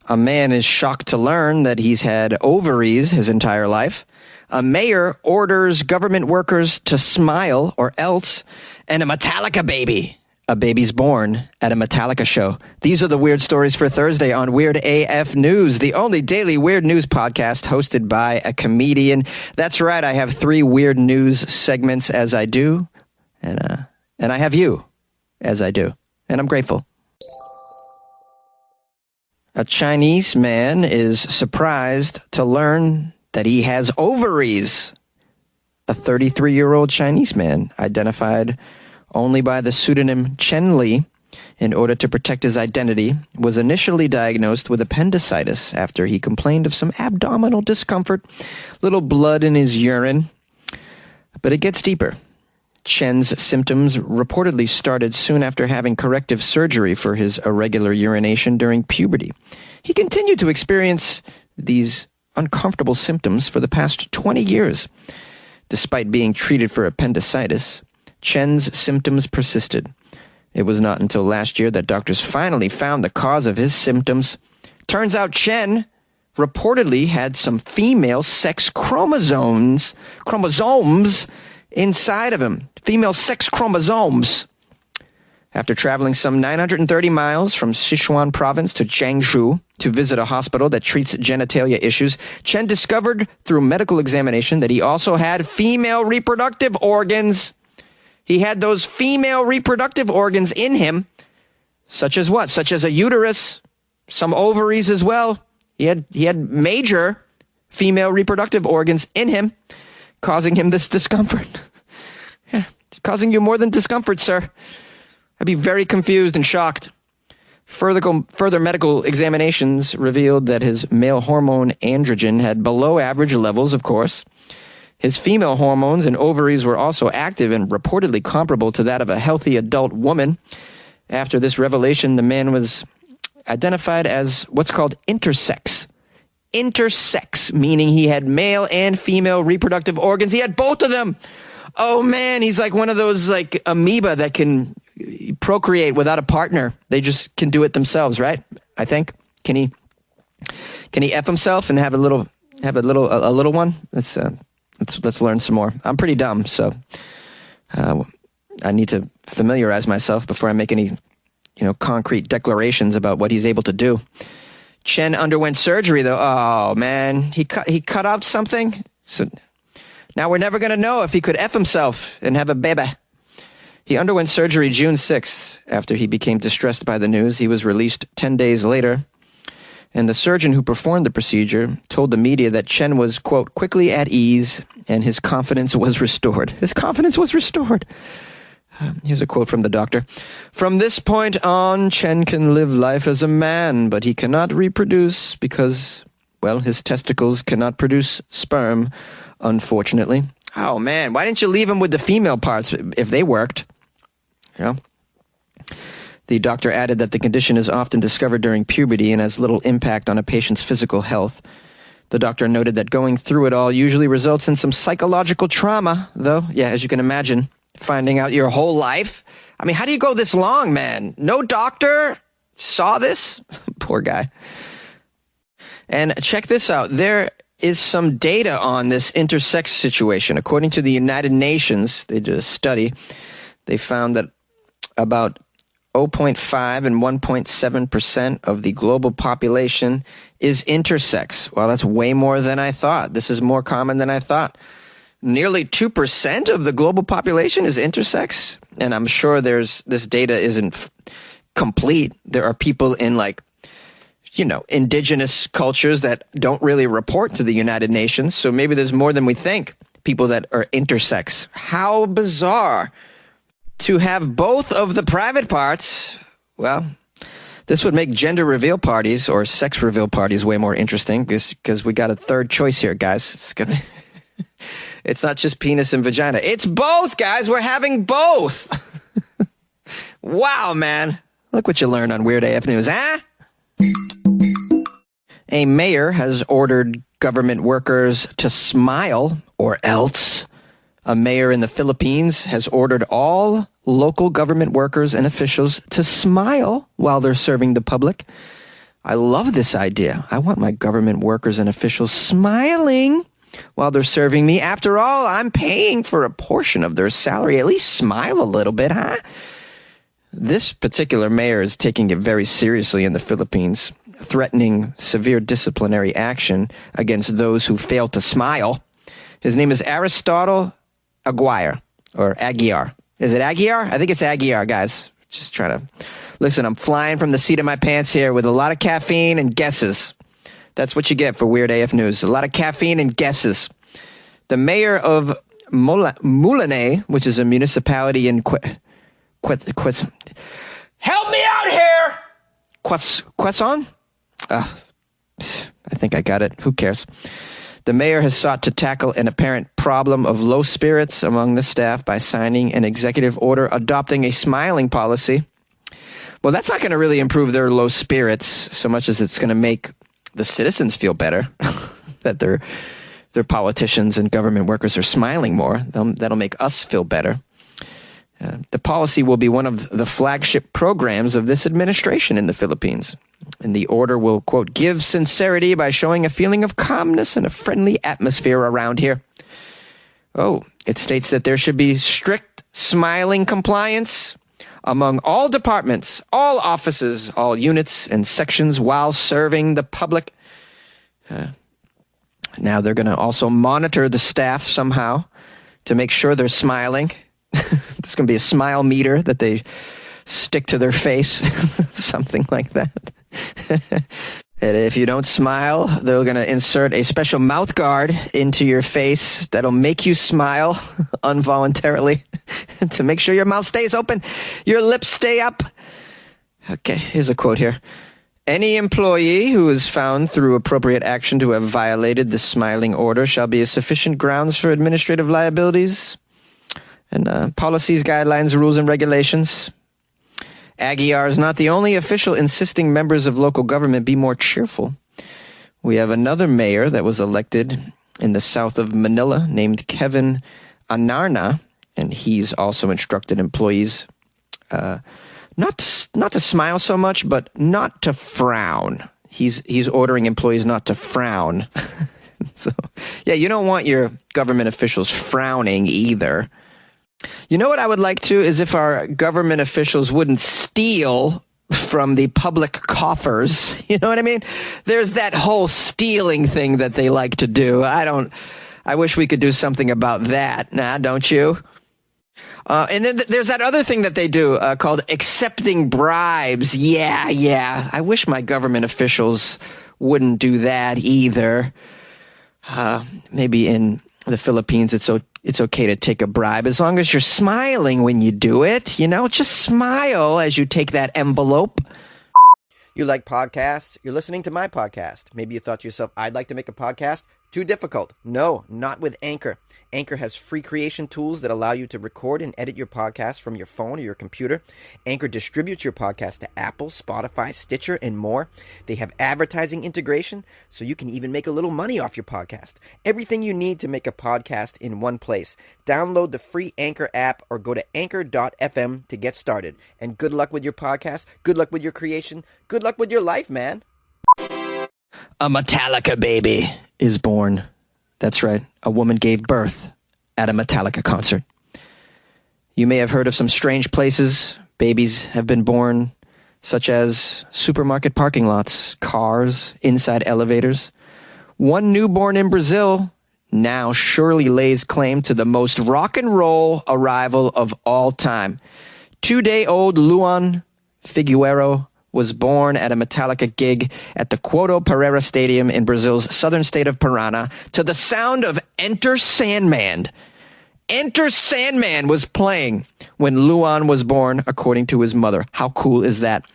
A man is shocked to learn that he's had ovaries his entire life. A mayor orders government workers to smile or else. And a Metallica baby. A baby's born at a Metallica show. These are the weird stories for Thursday on Weird AF News, the only daily weird news podcast hosted by a comedian. That's right, I have 3 weird news segments as I do, and I have you as I do, and I'm grateful. A Chinese man is surprised to learn that he has ovaries. A 33-year-old Chinese man identified only by the pseudonym Chen Li, in order to protect his identity, was initially diagnosed with appendicitis after he complained of some abdominal discomfort, little blood in his urine. But it gets deeper. Chen's symptoms reportedly started soon after having corrective surgery for his irregular urination during puberty. He continued to experience these uncomfortable symptoms for the past 20 years. Despite being treated for appendicitis, Chen's symptoms persisted. It was not until last year that doctors finally found the cause of his symptoms. Turns out Chen reportedly had some female sex chromosomes inside of him. Female sex chromosomes. After traveling some 930 miles from Sichuan province to Jiangsu to visit a hospital that treats genitalia issues, Chen discovered through medical examination that he also had female reproductive organs. He had those female reproductive organs in him, such as what? Such as a uterus, some ovaries as well. He had major female reproductive organs in him, causing him this discomfort. Yeah, causing you more than discomfort, sir. I'd be very confused and shocked. Further medical examinations revealed that his male hormone androgen had below average levels, of course. His female hormones and ovaries were also active and reportedly comparable to that of a healthy adult woman. After this revelation, the man was identified as what's called intersex. Intersex, meaning he had male and female reproductive organs. He had both of them. Oh man, he's like one of those like amoeba that can procreate without a partner. They just can do it themselves, right? I think. Can he F himself and have a little one? Let's learn some more. I'm pretty dumb, so I need to familiarize myself before I make any, concrete declarations about what he's able to do. Chen underwent surgery, though. Oh man, he cut out something. So now we're never gonna know if he could F himself and have a baby. He underwent surgery June 6th. After he became distressed by the news, he was released 10 days later. And the surgeon who performed the procedure told the media that Chen was, quote, quickly at ease and his confidence was restored. His confidence was restored. Here's a quote from the doctor. From this point on, Chen can live life as a man, but he cannot reproduce because, well, his testicles cannot produce sperm, unfortunately. Oh, man, why didn't you leave him with the female parts if they worked? The doctor added that the condition is often discovered during puberty and has little impact on a patient's physical health. The doctor noted that going through it all usually results in some psychological trauma, though. Yeah, as you can imagine, finding out your whole life. I mean, how do you go this long, man? No doctor saw this? Poor guy. And check this out. There is some data on this intersex situation. According to the United Nations, they did a study. They found that about 0.5 and 1.7% of the global population is intersex. Well, that's way more than I thought. This is more common than I thought. Nearly 2% of the global population is intersex. And I'm sure this data isn't complete. There are people in indigenous cultures that don't really report to the United Nations. So maybe there's more than we think, people that are intersex. How bizarre. To have both of the private parts, well, this would make gender reveal parties or sex reveal parties way more interesting because we got a third choice here, guys. It's not just penis and vagina. It's both, guys. We're having both. Wow, man. Look what you learn on Weird AF News, huh? A mayor has ordered government workers to smile or else. A mayor in the Philippines has ordered all local government workers and officials to smile while they're serving the public. I love this idea. I want my government workers and officials smiling while they're serving me. After all, I'm paying for a portion of their salary. At least smile a little bit, huh? This particular mayor is taking it very seriously in the Philippines, threatening severe disciplinary action against those who fail to smile. His name is Aristotle Aguirre, or Aguiar. Is it Aguiar? I think it's Aguiar, guys. Just trying to... Listen, I'm flying from the seat of my pants here with a lot of caffeine and guesses. That's what you get for Weird AF News. A lot of caffeine and guesses. The mayor of Moulane, which is a municipality in help me out here! Quezon? I think I got it. Who cares? The mayor has sought to tackle an apparent problem of low spirits among the staff by signing an executive order adopting a smiling policy. Well, that's not going to really improve their low spirits so much as it's going to make the citizens feel better that their politicians and government workers are smiling more. That'll make us feel better. The policy will be one of the flagship programs of this administration in the Philippines. And the order will, quote, give sincerity by showing a feeling of calmness and a friendly atmosphere around here. Oh, it states that there should be strict smiling compliance among all departments, all offices, all units and sections while serving the public. Now they're going to also monitor the staff somehow to make sure they're smiling. There's going to be a smile meter that they stick to their face, something like that. And if you don't smile, they're going to insert a special mouth guard into your face that'll make you smile involuntarily to make sure your mouth stays open, your lips stay up. Okay, here's a quote here. Any employee who is found through appropriate action to have violated the smiling order shall be a sufficient grounds for administrative liabilities and policies, guidelines, rules, and regulations. Aguiar is not the only official insisting members of local government be more cheerful. We have another mayor that was elected in the south of Manila named Kevin Anarna, and he's also instructed employees not to smile so much, but not to frown. He's ordering employees not to frown. So, yeah, you don't want your government officials frowning either. You know what I would like to is if our government officials wouldn't steal from the public coffers. You know what I mean? There's that whole stealing thing that they like to do. I wish we could do something about that. Nah, don't you? And then there's that other thing that they do called accepting bribes. Yeah. I wish my government officials wouldn't do that either. Maybe in the Philippines, it's okay to take a bribe as long as you're smiling when you do it. You know, just smile as you take that envelope. You like podcasts? You're listening to my podcast. Maybe you thought to yourself, I'd like to make a podcast. Too difficult. No, not with Anchor. Anchor has free creation tools that allow you to record and edit your podcast from your phone or your computer. Anchor distributes your podcast to Apple, Spotify, Stitcher, and more. They have advertising integration, so you can even make a little money off your podcast. Everything you need to make a podcast in one place. Download the free Anchor app or go to anchor.fm to get started. And good luck with your podcast. Good luck with your creation. Good luck with your life, man. A Metallica baby is born. That's right. A woman gave birth at a Metallica concert. You may have heard of some strange places babies have been born, such as supermarket parking lots, cars, inside elevators. One newborn in Brazil now surely lays claim to the most rock and roll arrival of all time. 2-day-old Luan Figueiro was born at a Metallica gig at the Couto Pereira Stadium in Brazil's southern state of Paraná to the sound of Enter Sandman. Enter Sandman was playing when Luan was born, according to his mother. How cool is that?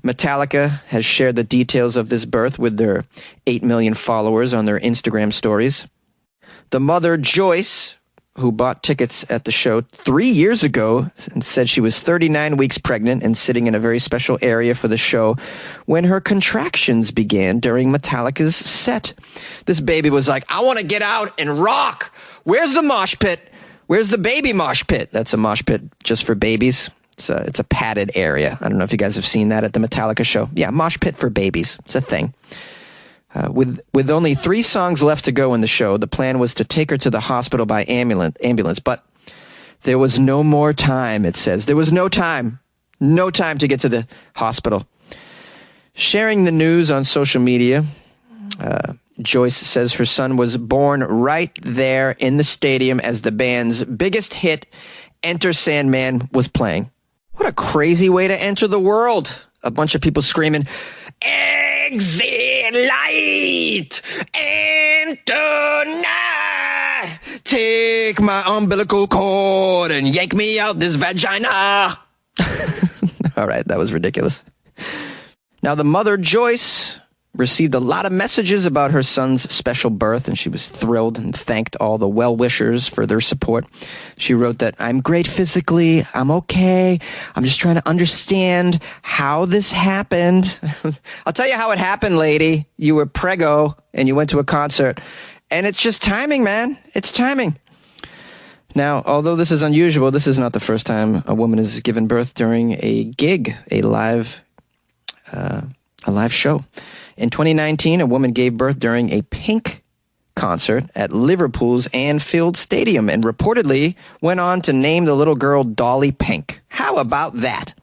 Metallica has shared the details of this birth with their 8 million followers on their Instagram stories. The mother, Joyce, who bought tickets at the show 3 years ago and said she was 39 weeks pregnant and sitting in a very special area for the show when her contractions began during Metallica's set. This baby was like, I want to get out and rock. Where's the mosh pit? Where's the baby mosh pit? That's a mosh pit just for babies. It's a padded area. I don't know if you guys have seen that at the Metallica show. Yeah, mosh pit for babies. It's a thing. With only 3 songs left to go in the show, the plan was to take her to the hospital by ambulance, but there was no more time, it says. There was no time to get to the hospital. Sharing the news on social media, Joyce says her son was born right there in the stadium as the band's biggest hit, Enter Sandman, was playing. What a crazy way to enter the world. A bunch of people screaming, "Exit light! Enter night! Take my umbilical cord and yank me out this vagina!" All right, that was ridiculous. Now, the mother, Joyce, received a lot of messages about her son's special birth, and she was thrilled and thanked all the well-wishers for their support. She wrote that, "I'm great physically. I'm okay. I'm just trying to understand how this happened." I'll tell you how it happened, lady. You were preggo, and you went to a concert. And it's just timing, man. It's timing. Now, although this is unusual, this is not the first time a woman has given birth during a gig, a live show. In 2019, a woman gave birth during a Pink concert at Liverpool's Anfield Stadium and reportedly went on to name the little girl Dolly Pink. How about that?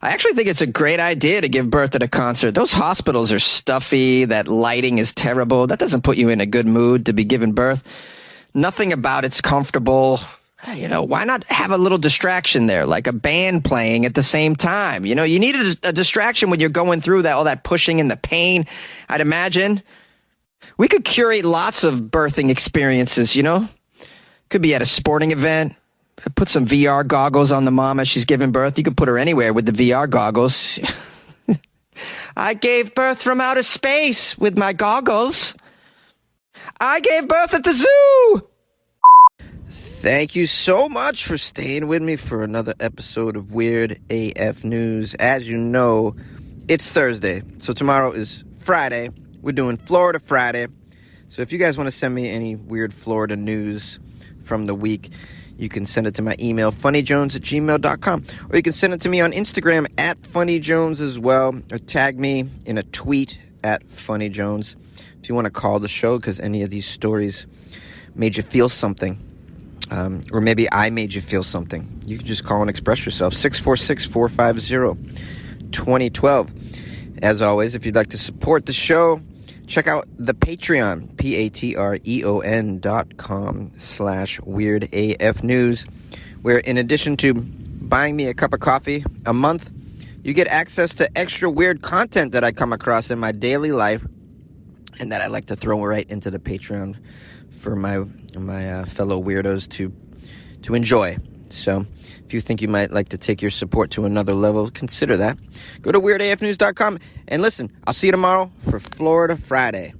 I actually think it's a great idea to give birth at a concert. Those hospitals are stuffy. That lighting is terrible. That doesn't put you in a good mood to be giving birth. Nothing about it's comfortable. You know, why not have a little distraction there, like a band playing at the same time? You know, you need a distraction when you're going through all that pushing and the pain, I'd imagine. We could curate lots of birthing experiences, you know? Could be at a sporting event. Put some VR goggles on the mom as she's giving birth. You could put her anywhere with the VR goggles. I gave birth from outer space with my goggles. I gave birth at the zoo. Thank you so much for staying with me for another episode of Weird AF News. As you know, it's Thursday, so tomorrow is Friday. We're doing Florida Friday. So if you guys want to send me any weird Florida news from the week, you can send it to my email, funnyjones@gmail.com. Or you can send it to me on Instagram @funnyjones as well. Or tag me in a tweet @funnyjones. If you want to call the show because any of these stories made you feel something. Or maybe I made you feel something. You can just call and express yourself. 646-450-2012. As always, if you'd like to support the show, check out the Patreon, patreon.com/WeirdAFNews, where in addition to buying me a cup of coffee a month, you get access to extra weird content that I come across in my daily life and that I like to throw right into the Patreon for my fellow weirdos to enjoy. So if you think you might like to take your support to another level, consider that. Go to weirdafnews.com and listen. I'll see you tomorrow for Florida Friday.